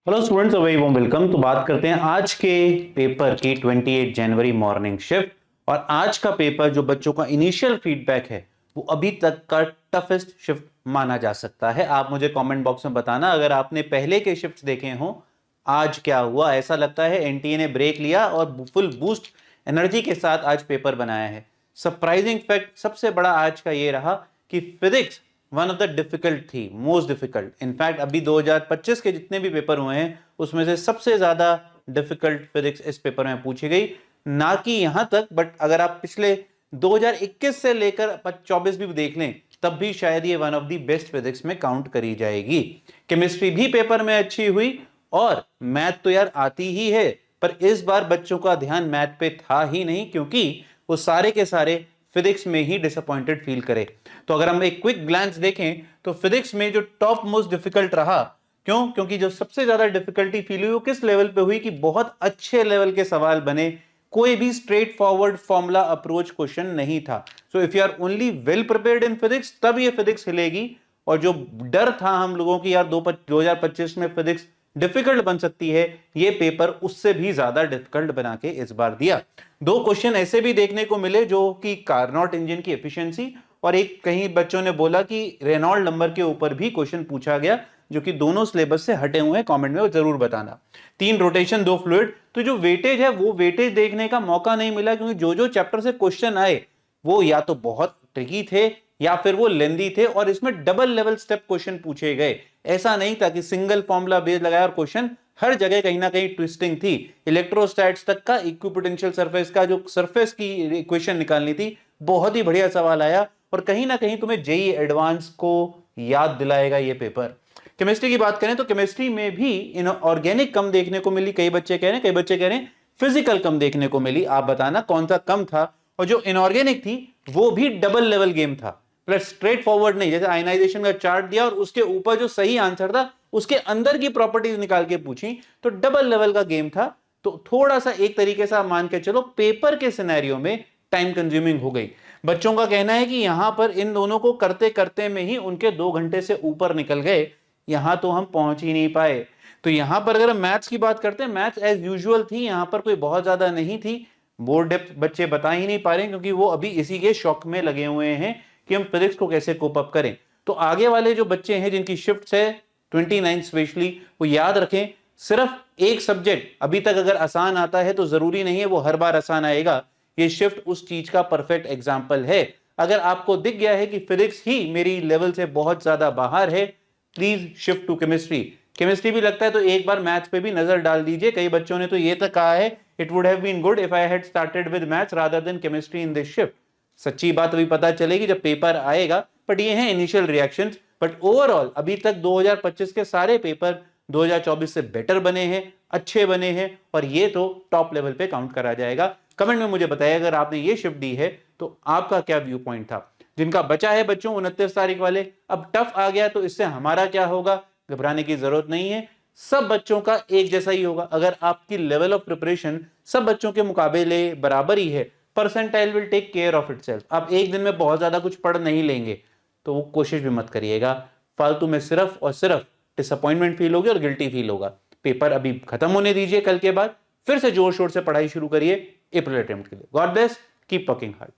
Hello students, very warm welcome. तो बात करते हैं आज के पेपर की 28 जनवरी मॉर्निंग शिफ्ट। और आज का पेपर जो बच्चों का इनिशियल फीडबैक है वो अभी तक का टफेस्ट शिफ्ट माना जा सकता है। आप मुझे कमेंट बॉक्स में बताना अगर आपने पहले के शिफ्ट्स देखे हों आज क्या हुआ। ऐसा लगता है एनटीए ने ब्रेक लिया और फुल बूस्ट एनर्जी के साथ आज पेपर बनाया है। सरप्राइजिंग फैक्ट सबसे बड़ा आज का ये रहा कि physics one of the difficult थी, मोस्ट डिफिकल्ट। इनफैक्ट अभी 2025 के जितने भी पेपर हुए हैं उसमें से सबसे ज्यादा डिफिकल्ट फिजिक्स इस पेपर में पूछी गई। ना कि यहां तक, बट अगर आप पिछले 2021 से लेकर 24 भी देख लें तब भी शायद ये one of the best physics में काउंट करी जाएगी। केमिस्ट्री भी पेपर में अच्छी हुई और मैथ तो यार आती ही है, पर इस बार बच्चों का ध्यान मैथ पे था ही नहीं क्योंकि वो सारे के सारे फिजिक्स में ही डिसअपॉइंटेड फील करे। तो अगर हम एक क्विक ग्लैंस देखें तो फिजिक्स में जो टॉप मोस्ट डिफिकल्ट रहा, क्यों? क्योंकि जो सबसे ज्यादा डिफिकल्टी फील हुई वो किस लेवल पे हुई कि बहुत अच्छे लेवल के सवाल बने, कोई भी straight forward formula approach question नहीं था। So if you are only well prepared in physics तब ये फिजिक्स हिलेगी। और जो डर था हम लोगों की यार 2025 में फिजिक्स डिफिकल्ट बन सकती है, ये पेपर उससे भी ज्यादा डिफिकल्ट बना के इस बार दिया। दो क्वेश्चन ऐसे भी देखने को मिले जो कि कार्नोट इंजन की एफिशिएंसी, और एक कहीं बच्चों ने बोला कि रेनॉल्ड नंबर के ऊपर भी क्वेश्चन पूछा गया, जो कि दोनों सिलेबस से हटे हुए हैं। कमेंट में जरूर बताना। 3 रोटेशन 2 फ्लूइड, तो जो वेटेज है वो वेटेज देखने का मौका नहीं मिला क्योंकि जो जो चैप्टर से क्वेश्चन आए वो या तो बहुत ट्रिकी थे या फिर वो लेंदी थे, और इसमें डबल लेवल स्टेप क्वेश्चन पूछे गए। ऐसा नहीं था कि सिंगल फॉर्मूला बेस लगाया और क्वेश्चन, हर जगह कहीं ना कहीं ट्विस्टिंग थी। इलेक्ट्रोस्टैट्स तक का इक्विपोटेंशियल सरफेस का जो सरफेस की इक्वेशन निकालनी थी, बहुत ही बढ़िया सवाल आया और कहीं ना कहीं तुम्हें जेई एडवांस को याद दिलाएगा ये पेपर। केमिस्ट्री की बात करें तो केमिस्ट्री में भी ऑर्गेनिक कम देखने को मिली, कई बच्चे कह रहे हैं, कई बच्चे कह रहे हैं फिजिकल कम देखने को मिली। आप बताना कौन सा कम था। और जो इनऑर्गेनिक थी वो भी डबल लेवल गेम था, प्लस स्ट्रेट फॉरवर्ड नहीं। जैसे आयनाइजेशन का चार्ट दिया और उसके ऊपर जो सही आंसर था उसके अंदर की प्रॉपर्टीज निकाल के पूछी, तो डबल लेवल का गेम था। तो थोड़ा सा एक तरीके से मान के चलो पेपर के सिनेरियो में टाइम कंज्यूमिंग हो गई। बच्चों का कहना है कि यहां पर इन दोनों को करते करते में ही उनके 2 घंटे से ऊपर निकल गए, यहां तो हम पहुंच ही नहीं पाए। तो यहां पर अगर मैथ्स की बात करते हैं, मैथ्स एज यूजुअल थी, यहां पर कोई बहुत ज्यादा नहीं थी। बोर्ड डेप्थ बच्चे बता ही नहीं पा रहे क्योंकि वो अभी इसी के शौक में लगे हुए हैं कि हम फिजिक्स को कैसे कोप अप करें। तो आगे वाले जो बच्चे हैं जिनकी शिफ्ट है 29 स्पेशली, वो याद रखें सिर्फ एक सब्जेक्ट अभी तक अगर आसान आता है तो जरूरी नहीं है वो हर बार आसान आएगा। ये शिफ्ट उस चीज का परफेक्ट एग्जाम्पल है। अगर आपको दिख गया है कि फिजिक्स ही मेरी लेवल से बहुत ज्यादा बाहर है, please shift to chemistry. Chemistry भी लगता है तो एक बार मैथ्स पे भी नजर डाल दीजिए। कई बच्चों ने तो ये तक कहा है it would have been good if I had started with maths rather than chemistry in this shift. सच्ची बात अभी पता चलेगी जब पेपर आएगा, बट ये हैं इनिशियल रिएक्शंस। बट ओवरऑल अभी तक 2025 के सारे पेपर 2024 से बेटर बने हैं, अच्छे बने हैं, और ये तो टॉप लेवल पे काउंट करा जाएगा। कमेंट में मुझे बताइए अगर आपने ये शिफ्ट दी है तो आपका क्या व्यू पॉइंट था। जिनका बचा है बच्चों 29 तारीख वाले, अब टफ आ गया तो इससे हमारा क्या होगा, घबराने की जरूरत नहीं है। सब बच्चों का एक जैसा ही होगा। अगर आपकी लेवल ऑफ प्रिपरेशन सब बच्चों के मुकाबले बराबर ही है, percentile will take care of itself. आप एक दिन में बहुत ज्यादा कुछ पढ़ नहीं लेंगे तो वो कोशिश भी मत करिएगा। फालतू में सिर्फ और सिर्फ डिसअपॉइंटमेंट फील होगी और गिल्टी फील होगा। पेपर अभी खत्म होने दीजिए, कल के बाद फिर से जोर शोर से पढ़ाई शुरू करिए अप्रैल अटेम्प्ट के लिए। God bless, keep working hard.